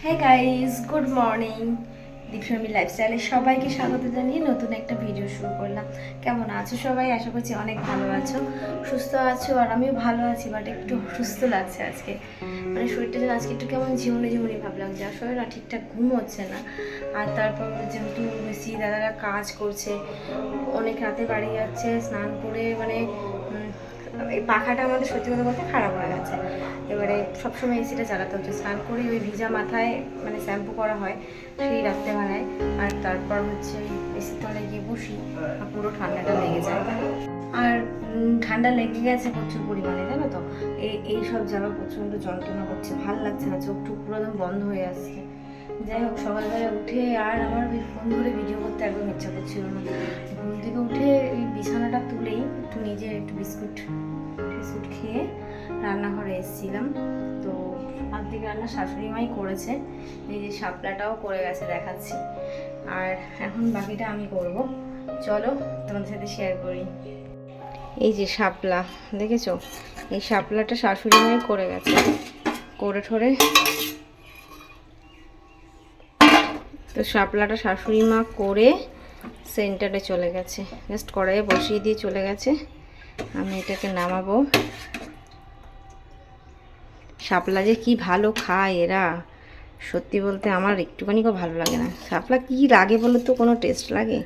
হে guys, good morning. Dipsharmi লাইফস্টাইলে সবাইকে স্বাগত জানিয়ে নতুন একটা ভিডিও শুরু করলাম। কেমন আছো সবাই? আশা করছি অনেক ভালো আছো, সুস্থ আছো। আর আমিও ভালো আছি, বাট একটু অসুস্থ লাগছে আজকে। মানে শরীরটা যেন আজকে একটু কেমন ঝিমুনি ঝিমুনি ভাব লাগছে, আসলে না ঠিকঠাক ঘুম হচ্ছে না। আর তারপর যেহেতু বেশি দাদারা কাজ করছে, অনেক রাতে বাড়ি যাচ্ছে, স্নান করে মানে এই পাখাটা আমাদের সত্যি কথা বলতে খারাপ হয়ে গেছে। এবারে সবসময় এসিটা চালাতে হচ্ছে, স্নান করে ওই ভিজা মাথায় মানে শ্যাম্পু করা হয় সেই রাত্রেবেলায়। আর তারপর হচ্ছে ওই এসির তলায় গিয়ে বসি, আর পুরো ঠান্ডাটা লেগে যায়। আর ঠান্ডা লেগে গেছে প্রচুর পরিমাণে, জানো তো। এই সব জায়গা প্রচণ্ড যন্ত্রণা করছে, ভাল লাগছে না, চোখ টুক পুরো একদম বন্ধ হয়ে আসছে। যাই হোক, সকালবেলা উঠে আর আমার ওই ফোন ধরে ভিডিও করতে একদম ইচ্ছা করছিল না। ঘুম থেকে উঠে ওই বিছানাটা তুলেই একটু নিজের একটু বিস্কুট খেয়ে রান্নাঘরে এসেছিলাম। তো অর্ধেক রান্না শাশুড়ি মাই করেছে, এই যে শাপলাটাও করে গেছে, দেখাচ্ছি। আর এখন বাকিটা আমি করব, চলো তোমাদের সাথে শেয়ার করি। এই যে শাপলা দেখেছো, এই শাপলাটা শাশুড়ি মাই করে গেছে, করে ঠোরে। তো শাপলাটা শাশুড়ি মা করে সেন্টারে চলে গেছে, জাস্ট কড়াইয়ে বসিয়ে দিয়ে চলে গেছে। আমি এটাকে নামাবো। শাপলা যে কি ভালো খায় এরা, সত্যি বলতে আমার একটুখানিও ভালো লাগে না। শাপলা কি লাগে বলো তো, কোনো টেস্ট লাগে?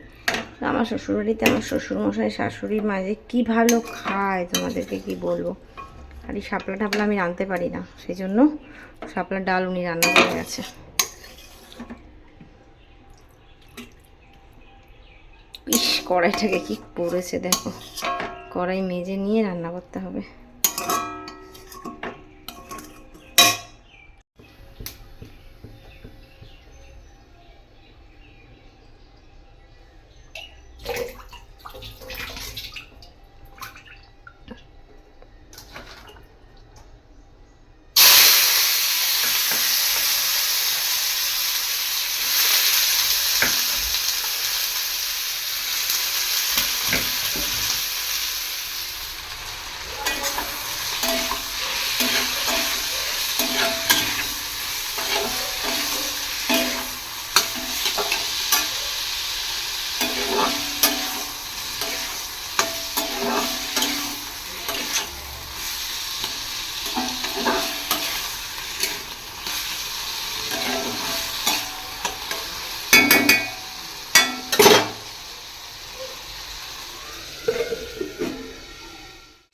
আমার শ্বশুরবাড়িতে আমার শ্বশুরমশাই শাশুড়ি মা যে কী ভালো খায়, তোমাদেরকে কি বলবো। আর এই শাপলা টাপলা আমি রাঁধতে পারি না, সেই জন্য শাপলার ডাল উনি রান্না করে গেছে। ইস, কড়াইটাকে কি পড়েছে দেখো, কড়াই মেজে নিয়ে রান্না করতে হবে।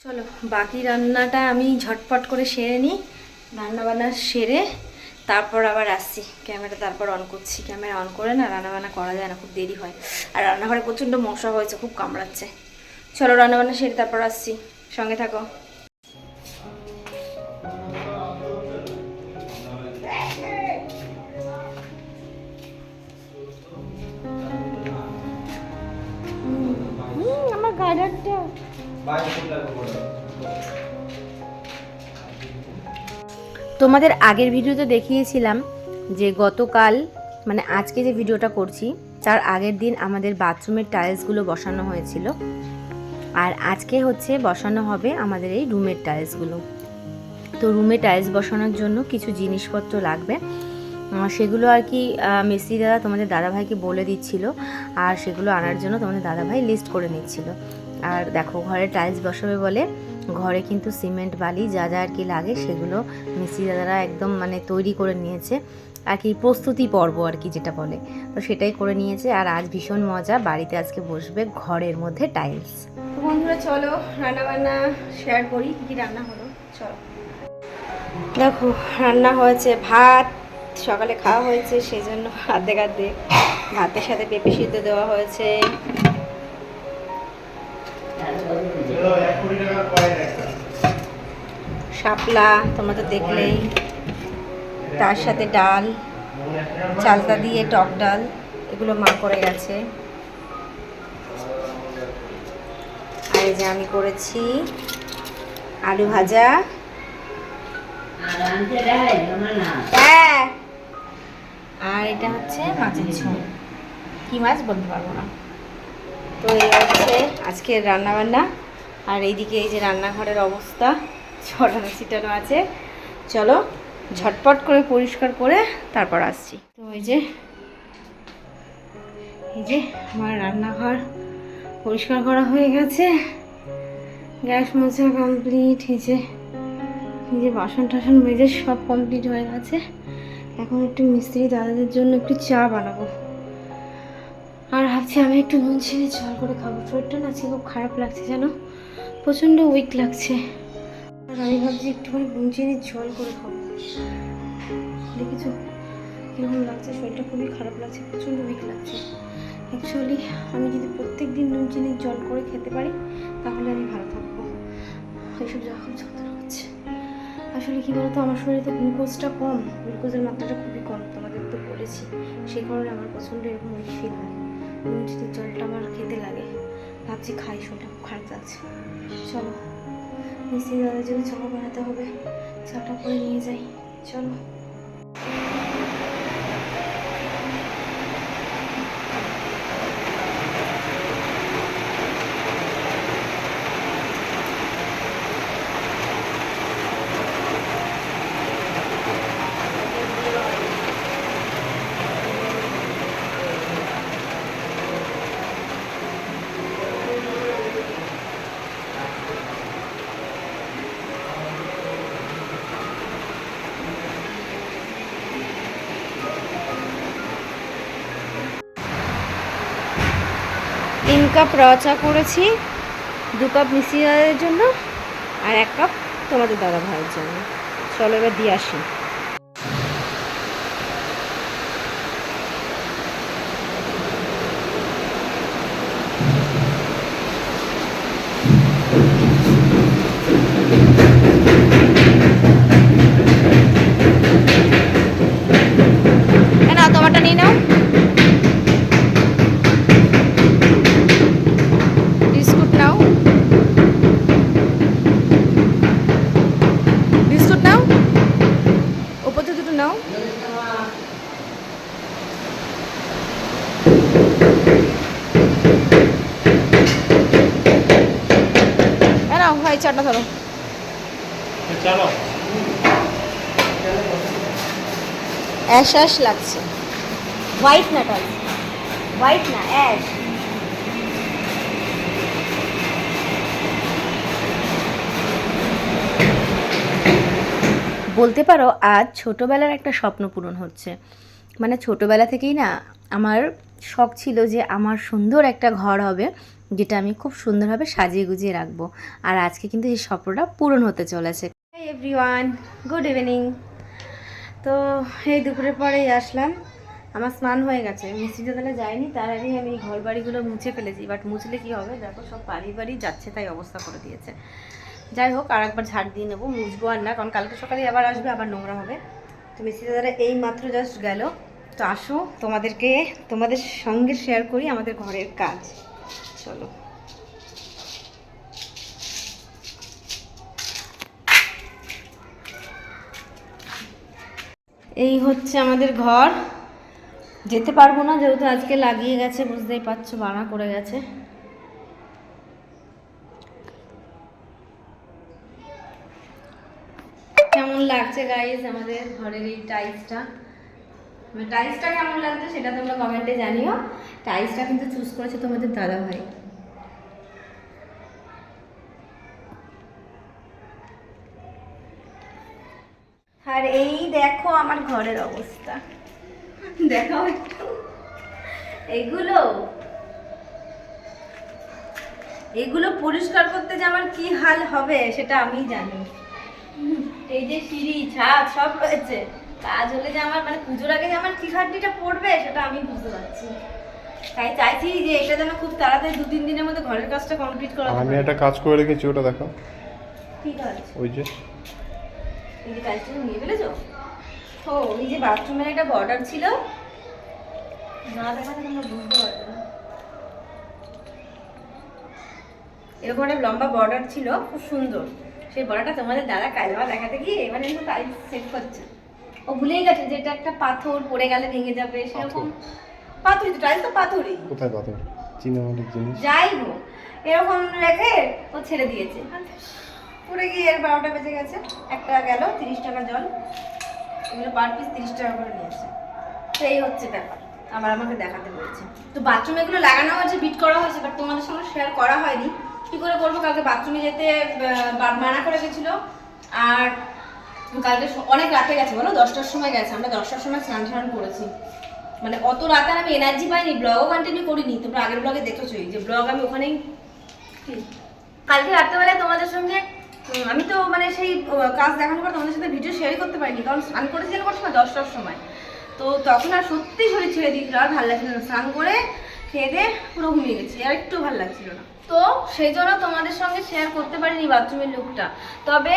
চলো বাকি রান্নাটা আমি ঝটপট করে সেরে নিই, রান্নাবান্না সেরে তারপর আবার আসছি। ক্যামেরা তারপর অন করছি, ক্যামেরা অন করে না রান্নাবান্না করা যায় না, খুব দেরি হয়। আর রান্নাঘরে প্রচণ্ড মশা হয়েছে, খুব কামড়াচ্ছে। চলো রান্নাবান্না সেরে তারপর আসছি, সঙ্গে থাকো। আমার গার্ডারটা তোমাদের আগের ভিডিওতে দেখিয়েছিলাম যে গতকাল মানে আজকে যে ভিডিওটা করছি তার আগের দিন আমাদের বাথরুমের টাইলসগুলো বসানো হয়েছিল। আর আজকে হচ্ছে বসানো হবে আমাদের এই রুমের টাইলসগুলো। তো রুমে টাইলস বসানোর জন্য কিছু জিনিসপত্র লাগবে, সেগুলো আর কি মিস্ত্রি দাদা তোমাদের দাদাভাইকে বলে দিচ্ছিল, আর সেগুলো আনার জন্য তোমাদের দাদাভাই লিস্ট করে নিচ্ছিল। আর দেখো, ঘরে টাইলস বসাবে বলে ঘরে কিন্তু সিমেন্ট বালি যা যা আর কি লাগে সেগুলো মিস্ত্রি দাদারা একদম মানে তৈরি করে নিয়েছে আর কি, প্রস্তুতি পর্ব আর কি যেটা বলে, তো সেটাই করে নিয়েছে। আর আজ ভীষণ মজা, বাড়িতে আজকে বসবে ঘরের মধ্যে টাইলস। তো বন্ধুরা চলো রান্নাবান্না শেয়ার করি, কী কী রান্না হলো চলো। দেখো রান্না হয়েছে ভাত, সকালে খাওয়া হয়েছে সেই জন্য আর্ধেক আর্ধেক। ভাতের সাথে পেঁপে সিদ্ধ দেওয়া হয়েছে, শাপলা তোমরা তো দেখলেই, তার সাথে ডাল, চালতা দিয়ে টক ডাল, এগুলো মা করে গেছে। আর এই যে আমি করেছি আলু ভাজা, হ্যাঁ, আর এটা হচ্ছে মাছের ঝোল, কি মাছ বলতে পারবো না। তো এই হচ্ছে আজকের রান্নাবান্না। আর এইদিকে এই যে রান্নাঘরের অবস্থা ছড়ানো ছিটানো আছে, চলো ঝটপট করে পরিষ্কার করে তারপর আসছি। তো এই যে আমার রান্নাঘর পরিষ্কার করা হয়ে গেছে, গ্যাস মোছা কমপ্লিট, এই যে বাসন টাসন মেজে সব কমপ্লিট হয়ে গেছে। এখন একটু মিস্ত্রি দাদাদের জন্য একটু চা বানাবো, আর ভাবছি আমি একটু নুন চিনি জল করে খাবো। শরীরটা না আজকে খুব খারাপ লাগছে, যেন প্রচণ্ড উইক লাগছে, আর আমি ভাবছি একটুখানি নুন চিনির জল করে খাবো। দেখেছো কীরকম লাগছে, শরীরটা খুবই খারাপ লাগছে, প্রচণ্ড উইক লাগছে। অ্যাকচুয়ালি আমি যদি প্রত্যেক দিন নুন চিনির জল করে খেতে পারি তাহলে আমি ভালো থাকবো। এইসব জায়গা খুব যন্ত্রণা হচ্ছে। আসলে কী বলতো, আমার শরীরে গ্লুকোজটা কম, গ্লুকোজের মাত্রাটা খুবই কম, তোমাদের তো বলেছি। সেই কারণে আমার প্রচণ্ড এরকম উইক ফিল হয়, নুন চিনির জলটা আমার খেতে লাগে। ভাবছি খাই, শরীরটা খুব খারাপ লাগছে। চলো মিস্ত্রি দাদার জন্য চা বানাতে হবে, চাটা করে নিয়ে যাই। চলো। তিন কাপ র চা করেছি, 2 কাপ মিষ্টি দাদার জন্য, আর 1 কাপ তোমাদের দাদা ভাইয়ের জন্য। চলো এবার দিয়ে আসি। না তোমারটা নিয়ে নাও। বিস্কুট নাও, বিস্কুট নাও, ওপর থেকে দুটো নাও। নাও ভাই, চাটা ধরো। অ্যাশ অ্যাশ লাগছে, হোয়াইট না টাইস, হোয়াইট না অ্যাশ। বলতে পারো আজ ছোটোবেলার একটা স্বপ্ন পূরণ হচ্ছে। মানে ছোটোবেলা থেকেই না আমার শখ ছিল যে আমার সুন্দর একটা ঘর হবে, যেটা আমি খুব সুন্দরভাবে সাজিয়ে গুজিয়ে রাখবো। আর আজকে কিন্তু এই স্বপ্নটা পূরণ হতে চলেছে। Hi everyone, good evening. তো এই দুপুরের পরেই আসলাম, আমার স্নান হয়ে গেছে, মিস্ত্রি দাদারা যায়নি, তার আগেই আমি ঘর বাড়িগুলো মুছে ফেলেছি। বাট মুছলে কী হবে, দেখো সব বাড়ি যাচ্ছে, তাই অবস্থা করে দিয়েছে। যাই হোক, আর একবার ঝাড় দিয়ে নেবো, মুছবো আর না, কারণ কালকে সকালে আবার আসবে, আবার নোংরা হবে। তো মিস্ত্রি দাদারা এই মাত্র জাস্ট গেল। তো আসো তোমাদের সঙ্গে শেয়ার করি আমাদের ঘরের কাজ। চলো। এই হচ্ছে আমাদের ঘর। যেতে পারবো না যেহেতু আজকে লাগিয়ে গেছে, বুঝতেই পারছো, বানা করে গেছে। কেমন লাগছে গাইস আমাদের ঘরের এই টাইলসটা কেমন লাগছে সেটা তোমরা কমেন্টে জানিও। টাইলসটা কিন্তু চুজ করেছে তোমাদের দাদা ভাই। আর এই দেখো আমার ঘরের অবস্থা, দেখাও একটু। এগুলো পরিষ্কার করতে যে আমার কি হাল হবে সেটা আমি জানি। এই যে সিঁড়ি ছাদ সব রয়েছে, কাজ হলে যে আমার মানে পুজোর আগে যে আমার কি খাটনিটা পড়বে সেটা আমি বুঝতে পারছি। তাই চাইছি যে এটা যেন খুব তাড়াতাড়ি 2-3 দিনের মধ্যে ঘরের কাজটা কমপ্লিট করা। আমি একটা কাজ করে রেখেছি, ওটা দেখো। ঠিক আছে, ওই যে এই যে কাজটা নিয়ে ফেলেছো। ও এই যে বাথরুমের একটা বর্ডার ছিল, না দেখালে তোমরা বুঝতে পারবে না। এরকম একটা লম্বা বর্ডার ছিল, খুব সুন্দর। সেই বর্ডারটা তোমাদের দাদা কালবা দেখাতে গিয়ে এবার একটু টাইলস সেট করছে। ও ভুলেই গেছে যে এটা একটা পাথর, পড়ে গেলে ভেঙে যাবে সেরকম। পাথরই তো, টাইলস তো পাথরই। কোথায় পাথর? চিনামাটির জিনিস। যাই হোক, এরকম রেখে ও ছেড়ে দিয়েছে, পড়ে গিয়ে এর 12টা বেজে গেছে। একটা গেল 30 টাকা জল। এগুলো পার পিস 30 টাকা করে নিয়েছে। তো এই হচ্ছে ব্যাপার, আবার আমাকে দেখাতে বলেছে। তো বাথরুমে এগুলো লাগানো হয়েছে, বিট করা হয়েছে, বাট তোমাদের সঙ্গে শেয়ার করা হয়নি। কী করে করবো, কালকে বাথরুমে যেতে মানা করে গেছিলো। আর কালকে অনেক রাতে গেছে বলো, 10টার সময় গেছে। আমরা 10টার সময় স্নান করেছি, মানে অত রাতে আমি এনার্জি পাইনি, ব্লগও কন্টিনিউ করিনি। তোমরা আগের ব্লগে দেখেছোই যে ব্লগ আমি ওখানেই। কালকে রাত্রেবেলায় তোমাদের সঙ্গে আমি তো মানে সেই কাজ দেখানোর পর তোমাদের সাথে ভিডিও শেয়ারই করতে পারিনি, কারণ স্নান করেছিলাম কত সময়, 10টার সময়। তো তখন আর সত্যি শরীর ছেড়ে দিয়েছিল, আর ভালো লাগছিল না। স্নান করে খেয়ে দিয়ে পুরো ঘুমিয়ে গেছি, আর একটু ভালো লাগছিল না। তো সেই জন্য তোমাদের সঙ্গে শেয়ার করতে পারিনি বাথরুমের লুকটা। তবে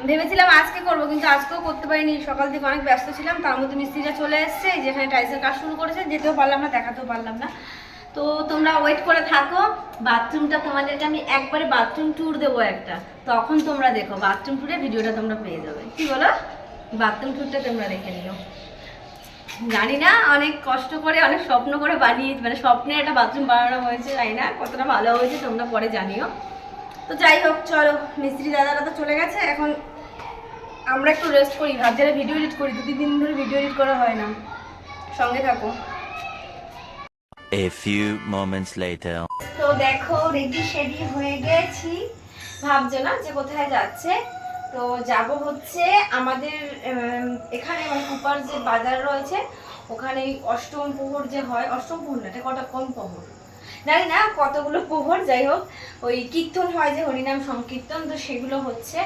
ভেবেছিলাম আজকে করবো, কিন্তু আজকেও করতে পারিনি। সকাল থেকে অনেক ব্যস্ত ছিলাম, তার মধ্যে মিস্ত্রিরা চলে এসছে, যেখানে টাইলসের কাজ শুরু করেছে, যেতেও পারলাম না, দেখাতেও পারলাম না। তো তোমরা ওয়েট করে থাকো, বাথরুমটা তোমাদেরকে আমি একবারে বাথরুম ট্যুর দেবো একটা, তখন তোমরা দেখো বাথরুম ট্যুরের ভিডিওটা তোমরা পেয়ে যাবে। কি বলো, বাথরুম ট্যুরটা তোমরা দেখে নিও। জানি না অনেক কষ্ট করে, অনেক স্বপ্ন করে বানিয়ে, মানে স্বপ্নে একটা বাথরুম বানানো হয়েছে, জানি না কতটা ভালো হয়েছে, তোমরা পরে জানিও। তো যাই হোক, চলো, মিস্ত্রি দাদারা তো চলে গেছে, এখন আমরা একটু রেস্ট করি। ভাবছিলাম ভিডিও এডিট করি, 2-3 দিন ধরে ভিডিও এডিট করা হয় না। সঙ্গে থাকো। A few moments later. তো দেখো রেডি শেডি হয়ে গেছি। ভাবছো না যে কোথায় যাচ্ছে? তো যাব হচ্ছে আমাদের এখানে, মানে কুপার যে বাজার রয়েছে ওখানে অষ্টম প্রহর যে হয়, অষ্টম প্রহর না, এটা কটা কম প্রহর জানি না কতগুলো প্রহর, যাই হোক ওই কীর্তন হয় যে হরিনাম সংকীর্তন, তো সেগুলো হচ্ছে।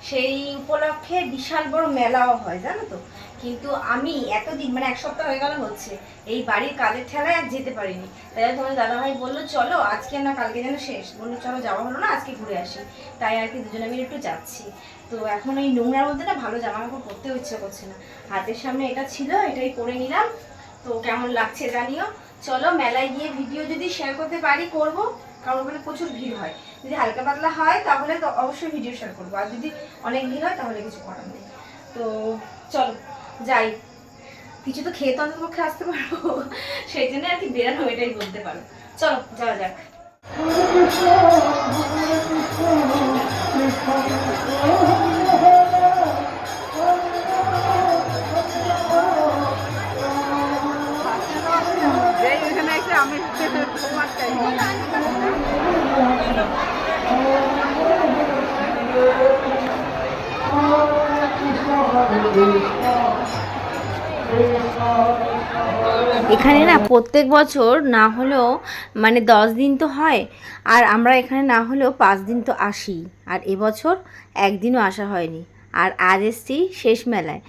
সেই উপলক্ষে বিশাল বড় মেলাও হয়, জানো তো। কিন্তু আমি এতদিন, মানে 1 সপ্তাহ হয়ে গেল হচ্ছে, এই বাড়ির কাজের ঠেলায় আর যেতে পারিনি। তাই তোমার দাদাভাই বললো চলো আজকে না কালকে যেন শেষ, বললো চলো যাওয়া হলো না, আজকে ঘুরে আসি। তাই আর কি দুজনে মিলে একটু যাচ্ছি। তো এখন এই নোংরার মধ্যে না ভালো জামা কাপড় পরতেও ইচ্ছে করছে না। হাতের সামনে এটা ছিল, এটাই পরে নিলাম। তো কেমন লাগছে জানিও। চলো মেলায় গিয়ে ভিডিও যদি শেয়ার করতে পারি করব, কারণ ওখানে প্রচুর ভিড় হয়। যদি হালকা পাতলা হয় তাহলে তো অবশ্যই ভিডিও শেয়ার করবো, আর যদি অনেক ভিড় হয় তাহলে কিছু করার নেই। তো চলো যাই, কিছু তো খেয়ে তো অন্তত পক্ষে আসতে পারবো, সেই জন্য আর কি বেরানো, এটাই বলতে পারো। চলো যাওয়া যাক। এখানে না প্রত্যেক বছর না হলেও মানে 10 দিন তো হয়, আর আমরা এখানে না হলেও 5 দিন তো আসি। আর এবছর একদিনও আসা হয়নি, আর আজ এসছি শেষ মেলায়।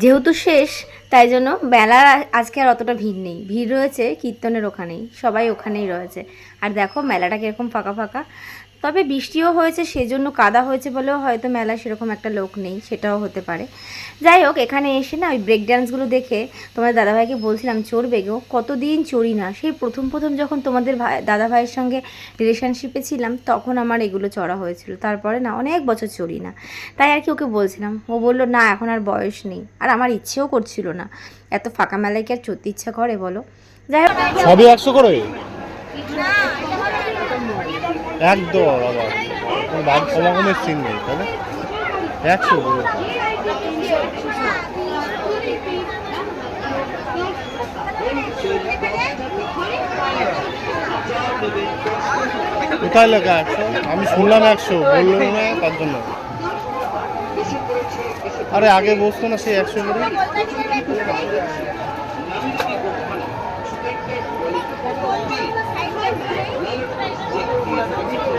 যেহেতু শেষ, তাই জন্য মেলার আজকে আর অতটা ভিড় নেই। ভিড় রয়েছে কীর্তনের ওখানেই, সবাই ওখানেই রয়েছে। আর দেখো মেলাটা কীরকম ফাঁকা ফাঁকা। তবে বৃষ্টিও হয়েছে, সেজন্য কাদা হয়েছে বলেও হয়তো মেলায় সেরকম একটা লোক নেই, সেটাও হতে পারে। যাই হোক, এখানে এসে না ওই ব্রেক ডান্সগুলো দেখে তোমার দাদাভাইকে বলছিলাম চড়বে গো, কতদিন চড়ি না। সেই প্রথম যখন তোমাদের দাদাভাইয়ের সঙ্গে রিলেশনশিপে ছিলাম তখন আমার এগুলো চড়া হয়েছিল, তারপরে না অনেক বছর চড়ি না। তাই আর কি ওকে বলছিলাম, ও বললো না এখন আর বয়স নেই। আর আমার ইচ্ছেও করছিল না, এত ফাঁকা মেলায় কি আর চড়তে ইচ্ছা করে বলো। যাই হোক, সবই 100 করে একদম, আবার কোনো দাম কমাকমের সিন নেই, তাই না? 100 কোথায় লেখা 100? আমি শুনলাম 100, বললো না তার জন্য। আরে আগে বসতো না সেই 100 করে।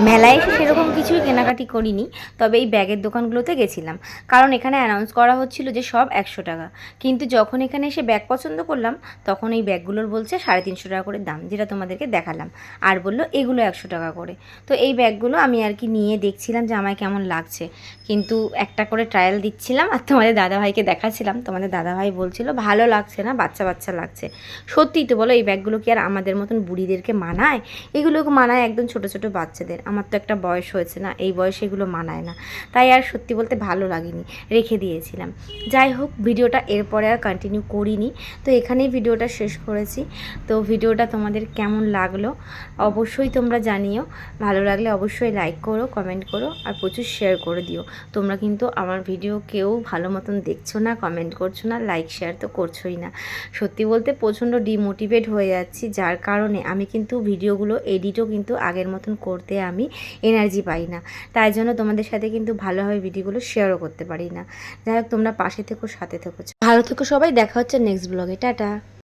মেলায় এসে সেরকম কিছুই কেনাকাটি করিনি, তবে এই ব্যাগের দোকানগুলোতে গেছিলাম, কারণ এখানে অ্যানাউন্স করা হচ্ছিল যে সব 100 টাকা। কিন্তু যখন এখানে এসে ব্যাগ পছন্দ করলাম, তখন এই ব্যাগগুলোর বলছে 350 টাকা করে দাম, যেটা তোমাদেরকে দেখালাম। আর বললো এগুলো 100 টাকা করে। তো এই ব্যাগগুলো আমি আর কি নিয়ে দেখছিলাম যে আমায় কেমন লাগছে, কিন্তু একটা করে ট্রায়াল দিচ্ছিলাম আর তোমাদের দাদাভাইকে দেখাচ্ছিলাম। তোমাদের দাদাভাই বলছিল ভালো লাগছে না, বাচ্চা বাচ্চা লাগছে। সত্যিই তো বলো, এই ব্যাগগুলো কি আর আমাদের মতন বুড়িদেরকে মানায়? এগুলোকে মানায় একদম ছোট ছোট বাচ্চাদের। আমার তো একটা বয়স হয়েছে। করেছে না, এই বয়সে এগুলো মানায় না, তাই আর সত্যি বলতে ভালো লাগেনি, রেখে দিয়েছিলাম। যাই হোক, ভিডিওটা এরপরে আর কন্টিনিউ করিনি, তো এখানেই ভিডিওটা শেষ করেছি। তো ভিডিওটা তোমাদের কেমন লাগলো অবশ্যই তোমরা জানিও, ভালো লাগলে অবশ্যই লাইক করো, কমেন্ট করো, আর প্রচুর শেয়ার করে দিও। তোমরা কিন্তু আমার ভিডিও কেউ ভালো মতন দেখছো না, কমেন্ট করছো না, লাইক শেয়ার তো করছোই না। সত্যি বলতে প্রচণ্ড ডিমোটিভেট হয়ে যাচ্ছি, যার কারণে আমি কিন্তু ভিডিওগুলো এডিটও কিন্তু আগের মতন করতে আমি এনার্জি পাই না, তাই জন্য তোমাদের সাথে কিন্তু ভালোভাবে ভিডিওগুলো শেয়ারও করতে পারি না। যাই হোক, তোমরা পাশে থেকো, সাথে থেকো, ভালো থেকো সবাই, দেখা হচ্ছে নেক্সট ব্লগে, টাটা।